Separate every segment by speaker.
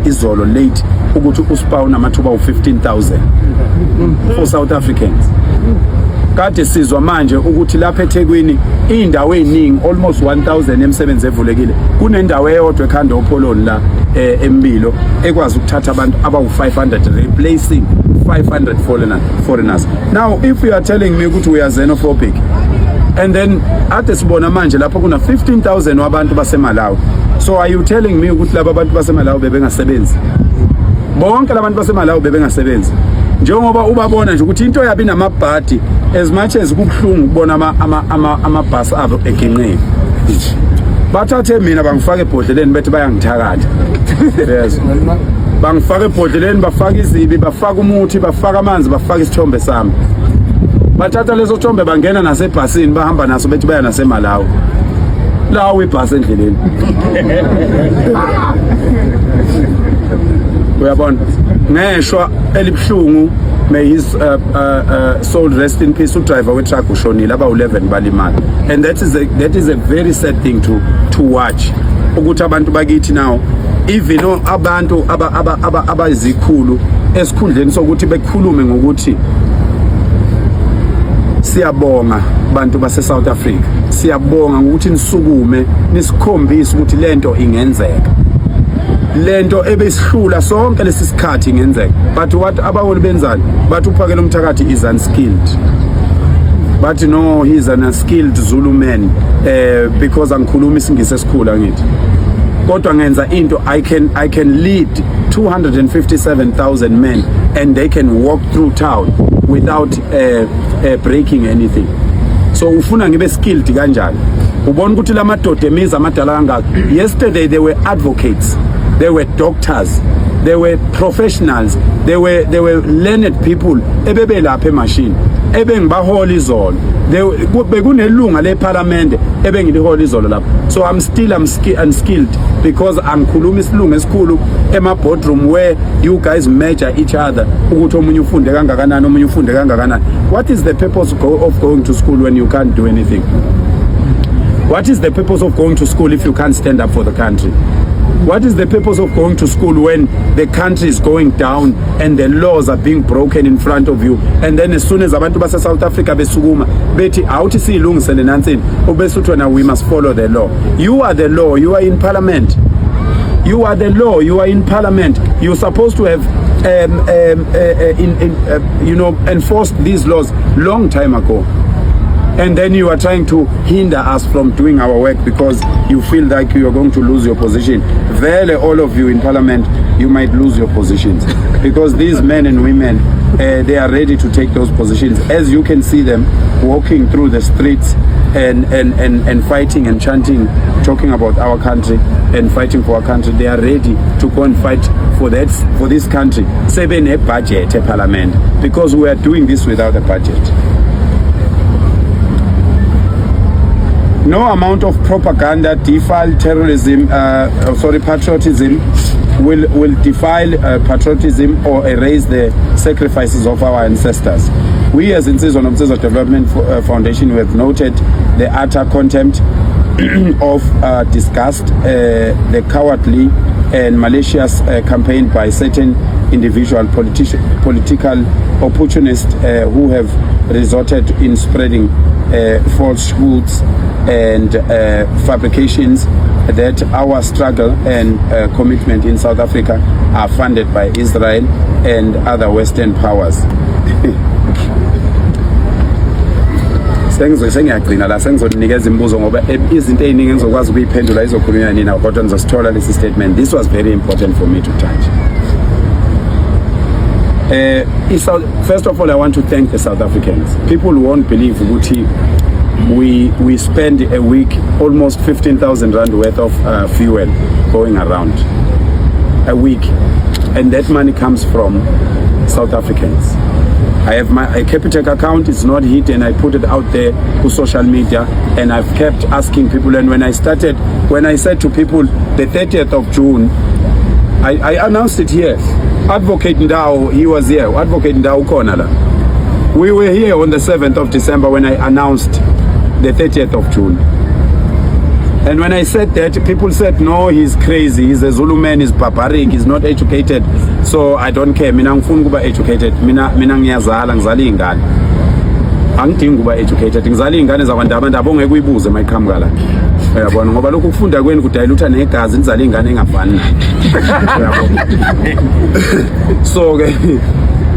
Speaker 1: izolo late ukuthi uSpawn amathuba u15,000 for South Africans. Kade sizwa manje ukuthi lapha eThekwini indawo eziningi almost 1,000 emsebenzi evulekile. Kunendawo eyodwa ekhanda opholoni la eMbilo ekwazi ukuthatha abantu abawu500 replacing 500 foreigners. Now if you are telling me ukuthi we are xenophobic and then ade sibona manje lapha kuna 15,000 wabantu baseMalawi. So are you telling me ukuthi laba bantu baseMalawi bebengasebenzi? Bonke labantu baseMalawi bebengasebenzi. Njengoba ubabona nje ukuthi into yabi namabhadi as much as kubhlungu ukubona amabhasi abo eginqeni. Bathathe mina bangifaka ebhodleleni bethi bayangithakatha. Yes. Bangifaka ebhodleleni bafaka izibi, bafaka umuthi, bafaka amanzi, bafaka isithombe sami. Bathatha leso thombe bangena nasebhasini bahamba naso bethi baya naseMalawi. Lawo ibhasi endleleni. Uyabona ngeshwa elibhlungu may his soul rest in peace udriver we truck ushonile aba11 balimala, and that is a very sad thing to watch ukuthi abantu bakithi now even abantu abazikhulu esikhundleni sokuthi bekhulume ngokuthi siyabonga bantu base South Africa, siyabonga ukuthi nisukume nisikhombise ukuthi lento ingenzeka, lento ebesihlula sonke lesisikhathi ingenzeka. But what abaholi benzani bathi uphakela umthakathi is unskilled, but no, he's an unskilled Zulu man because angikhuluma isingisi esikhulu ngithi kodwa ngenza into I can lead 257,000 men and they can walk through town without breaking anything. So ufuna ngibe skilled kanjani? Ubona ukuthi lamadoda emiza amadala kangaka. Yesterday they were advocates, they were doctors, they were professionals, they were learned people ebebelapha emashini ebengibahola izolo. Bekunelunga leParliament ebengilihola izolo lapha. So I'm still unskilled because angikhuluma isilungu esikhulu ema boardroom where you guys measure each other ukuthi omunye ufunde kangakanani omunye ufunde kangakanani. What is the purpose of going to school when you can't do anything? What is the purpose of going to school if you can't stand up for the country? What is the purpose of going to school when the country is going down and the laws are being broken in front of you? And then as soon as abantu base South Africa besukuma bethi awuthi silungisele nansini obesuthi na we must follow the law. You are the law, you are in parliament. You are the law, you are in parliament. You're supposed to have enforced these laws long time ago. And then you are trying to hinder us from doing our work because you feel like you are going to lose your position. Very, all of you in parliament, you might lose your positions because these men and women, they are ready to take those positions. As you can see them walking through the streets and fighting and chanting, talking about our country and fighting for our country. They are ready to go and fight for this country. Saving a budget, a parliament, because we are doing this without a budget. No amount of propaganda defile terrorism, patriotism will defile patriotism or erase the sacrifices of our ancestors. We as Insizwa Nomsizwa Development Foundation, we have noted the utter contempt of disgust, the cowardly and malicious campaign by certain individual political opportunists who have resorted in spreading falsehoods and fabrications that our struggle and commitment in South Africa are funded by Israel and other Western powers. Sengiyagcina la sengizonikeza imibuzo ngoba izinto eziningi engizokwazi ukuyiphendula izokhulunywa nina kodwa ngizosithola lesi statement. This was very important for me to touch. First of all, I want to thank the South Africans. People won't believe ukuthi we spend a week almost 15,000 rand worth of fuel going around a week, and that money comes from South Africans. I have my Capitec account, it's not hidden, I put it out there to social media, and I've kept asking people. And when I said to people the 30th of June, I announced it here. Advocate Ndao, he was here. Advocate Ndao Konala. We were here on the 7th of December when I announced the 30th of June. And when I said that, people said, no, he's crazy, he's a Zulu man, he's barbaric, he's not educated. So I don't care. Mina ngifuna kuba educated. Mina ngiyazala, ngizala ingane. Angidingi kuba educated. Ngizala ingane zabantu abantu ongeke uyibuze mayiqhamuka la. Uyabona ngoba lokhu kufunda kweni kudayilutha negazi nizala ingane engafani. Uyabona. So ke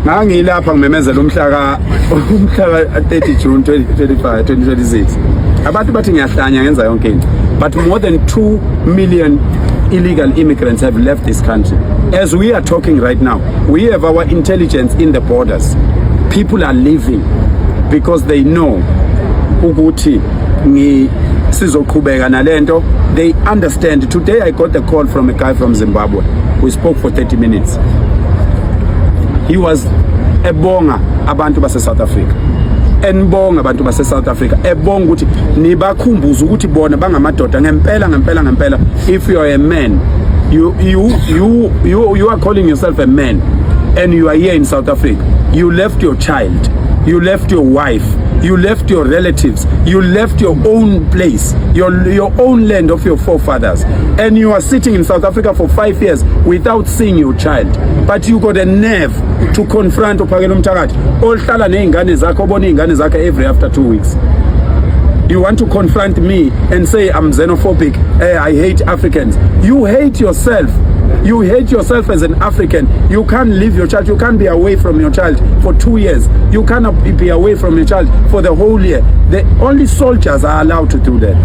Speaker 1: ngangilapha ngimemezela umhla 30 June 2025 2026. Abantu bathi ngiyahlanya ngenza yonke into. But more than 2 million illegal immigrants have left this country. As we are talking right now, we have our intelligence in the borders. People are leaving because they know ukuthi sizoqhubeka nalento. They understand. Today I got a call from a guy from Zimbabwe. We spoke for 30 minutes. He was ebonga abantu base South Africa. Enibonga abantu base South Africa. Ebonga ukuthi nibakhumbuza ukuthi bona bangamadoda ngempela. If you are a man, you are calling yourself a man, and you are here in South Africa. You left your child, you left your wife, you left your relatives, you left your own place, your own land of your forefathers, and you are sitting in South Africa for 5 years without seeing your child. But you got a nerve to confront uphakela umthakathi ohlala neingane zakho obona ingane zakho every after 2 weeks. You want to confront me and say I'm xenophobic, I hate Africans. You hate yourself. You hate yourself as an African. You can't leave your child. You can't be away from your child for 2 years. You cannot be away from your child for the whole year. The only soldiers are allowed to do that.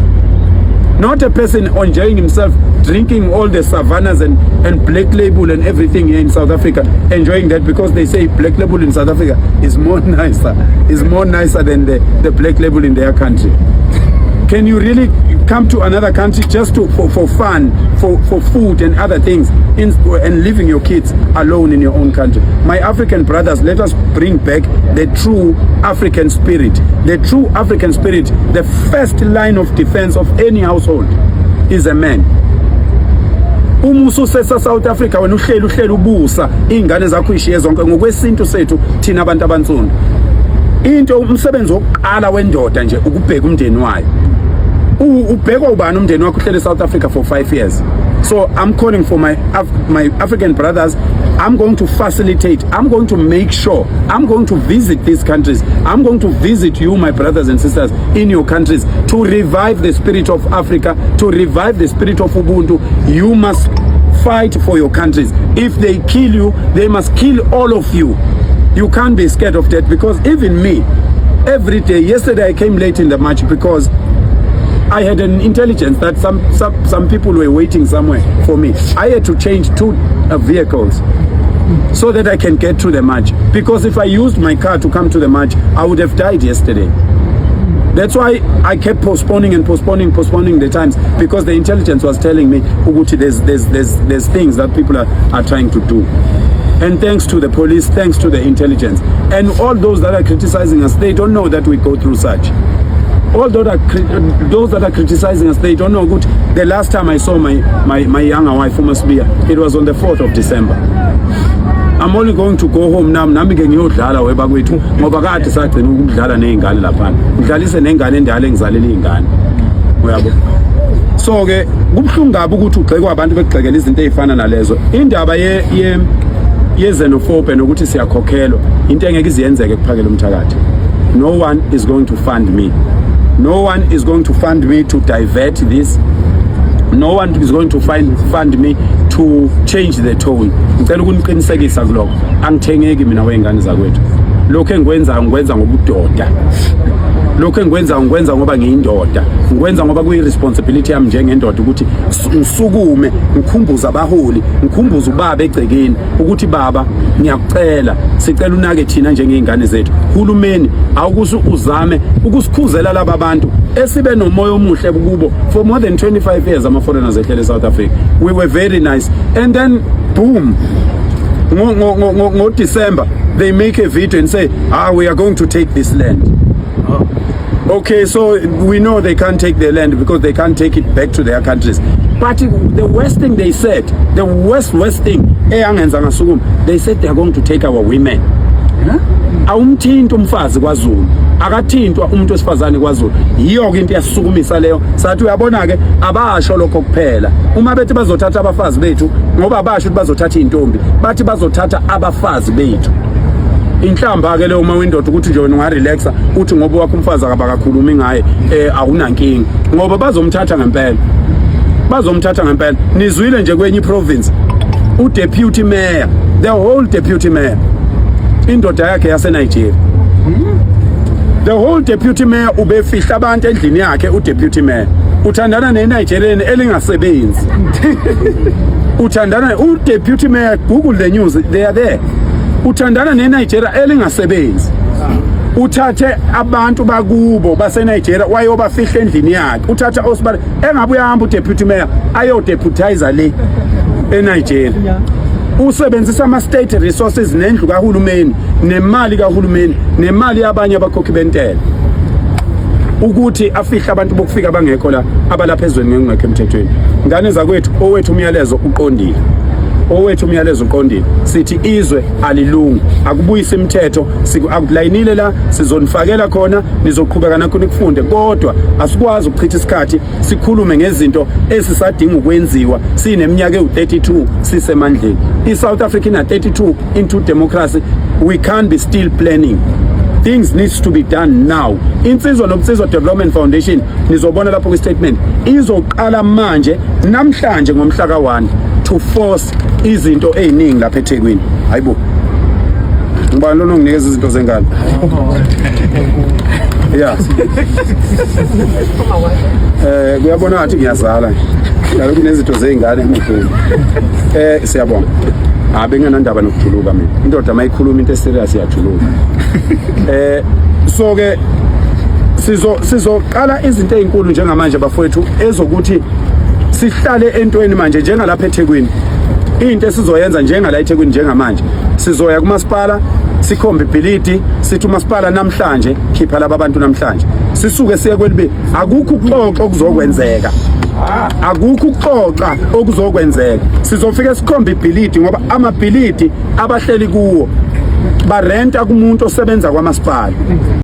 Speaker 1: Not a person enjoying himself, drinking all the savannas and Black Label and everything here in South Africa, enjoying that because they say Black Label in South Africa is more nicer. Is more nicer than the Black Label in their country. Can you really come to another country just for fun, for food and other things, and leaving your kids alone in your own country? My African brothers, let us bring back the true African spirit. The true African spirit, the first line of defense of any household is a man. Umusu sesa South Africa wena uhleli ubusa ingane zakho ishiye zonke ngokwesintu sethu thina abantu abansundu. Into umsebenzi wokuqala wendoda nje ukubheka umndeni wayo. Ubheka ubani umndeni wakho uhlele South Africa for 5 years. So I'm calling for my African brothers. I'm going to facilitate. I'm going to make sure. I'm going to visit these countries. I'm going to visit you, my brothers and sisters, in your countries to revive the spirit of Africa, to revive the spirit of Ubuntu. You must fight for your countries. If they kill you, they must kill all of you. You can't be scared of that, because even me, every day, yesterday I came late in the march because I had an intelligence that some people were waiting somewhere for me. I had to change 2 vehicles so that I can get to the march, because if I used my car to come to the march, I would have died yesterday. That's why I kept postponing the times, because the intelligence was telling me there's things that people are trying to do. And thanks to the police, thanks to the intelligence, and all those that are criticizing us, they don't know that we go through such. All those that are criticizing us, they don't know good. The last time I saw my younger wife, it was on the 4th of December. I'm only going to go home now. Nami ke ngiyodlala webakwethu ngoba kade sagcina ukudlala nezingane lapha. Ngidlalise nengane endala engizalele izingane. Uyabo. So ke kubhlungu kabi ukuthi ugxekwa abantu begxekela izinto ezifana nalezo. Indaba ye xenophobia nokuthi siyakhokhelwa into engeke iziyenzeke kuphakela umthakathi. No one is going to fund me. No one is going to fund me to divert this. No one is going to fund me to change the tone. Ngicela ukuniqinisekisa kuloko. Angithengeki mina wengane zakwethu. Lokho engikwenza ngobudoda. Lokho engikwenza ngoba ngiyindoda. Ngikwenza ngoba kuyi-responsibility yami njengendoda ukuthi ngisukume, ngikhumbuza abaholi, ngikhumbuza ubaba egcekeni ukuthi baba ngiyakucela, sicela unake thina njengezingane zethu. Hulumeni awukuthi uzame ukusikhuzela laba bantu esibe nomoya omuhle kubo. For more than 25 years ama foreigners ehlele South Africa. We were very nice, and then boom, ngo December they make a video and say we are going to take this land. Okay, so we know they can't take their land because they can't take it back to their countries. But the worst thing they said, the worst thing, they said they are going to take our women. awumthinta umfazi kwaZulu, akathintwa umuntu wesifazane kwaZulu. Yiyo ke into yasisukumisa leyo. Sathi uyabona ke abasho lokho kuphela. Uma bethi bazothatha abafazi bethu, ngoba abasho ukuthi bazothatha intombi, bathi bazothatha abafazi bethu. Inhlamba ke leyo uma windoda ukuthi nje wena ungarelaxa uthi ngoba wakho umfazi akabakakhulumi ngaye awunankingi, ngoba bazomthatha ngempela. Bazomthatha ngempela. Nizwile nje kwenye province uDeputy Mayor, the whole Deputy Mayor indoda yakhe yaseNigeria. The whole Deputy Mayor ubefihla abantu endlini yakhe. uDeputy Mayor uthandana neNigerian elingasebenzi. Uthandana uDeputy Mayor, Google the news, they are there. Uthandana neNigeria elingasebenzi. Uthathe abantu bakubo baseNigeria wayobafihla endlini yakhe. Uthatha osibale engabe uyahamba uDeputy Mayor ayodeputize le eNigeria. Usebenzisa ama-state resources nendlu kahulumeni nemali kahulumeni nemali yabanye abakhokhi bentela ukuthi afihle abantu bokufika bangekho la abalapha ezweni ngekho emthethweni. Ngane zakwethu owethu umyalezo uqondile. Owethu umyalezo uqondile. Sithi izwe alilungu, akubuyisa imithetho, akulayinile la sizonifakela khona nizoqhubeka nakho nikufunde, kodwa asikwazi ukuchitha isikhathi sikhulume ngezinto esisadinga ukwenziwa sineminyaka ewu32 sisemandleni. iSouth Africa ina 32 into democracy. We can't be still planning. Things needs to be done now. Insizwa Nobusizwa Development Foundation nizobona lapho ku statement izoqala manje namhlanje ngomhla ka1 to force izinto eziningi lapha eThekwini. Hayibo. Ngibani lo nonginikeza izinto zengane? Yeah. Kuyabona ngathi ngiyazala. Ngalo kunezinto zezingane emkhulu. Siyabonga. Bengenandaba nokujuluka mina. Indoda mayikhuluma into eserious iyajuluka. So ke sizoqala izinto ezinkulu njengamanje bafowethu ezokuthi sihlale entweni manje njengalapha eThekwini. Into esizoyenza njengala eThekwini njengamanje sizoya kumasipala sikhombe ibhilidi sithi umasipala namhlanje khipha laba abantu namhlanje sisuke siye kwelibe akukho ukuxoxa okuzokwenzeka. Akukho ukuxoxa okuzokwenzeka. Sizofika sikhombe ibhilidi ngoba amabhilidi abahleli kuwo barenta kumuntu osebenza kwamasipala.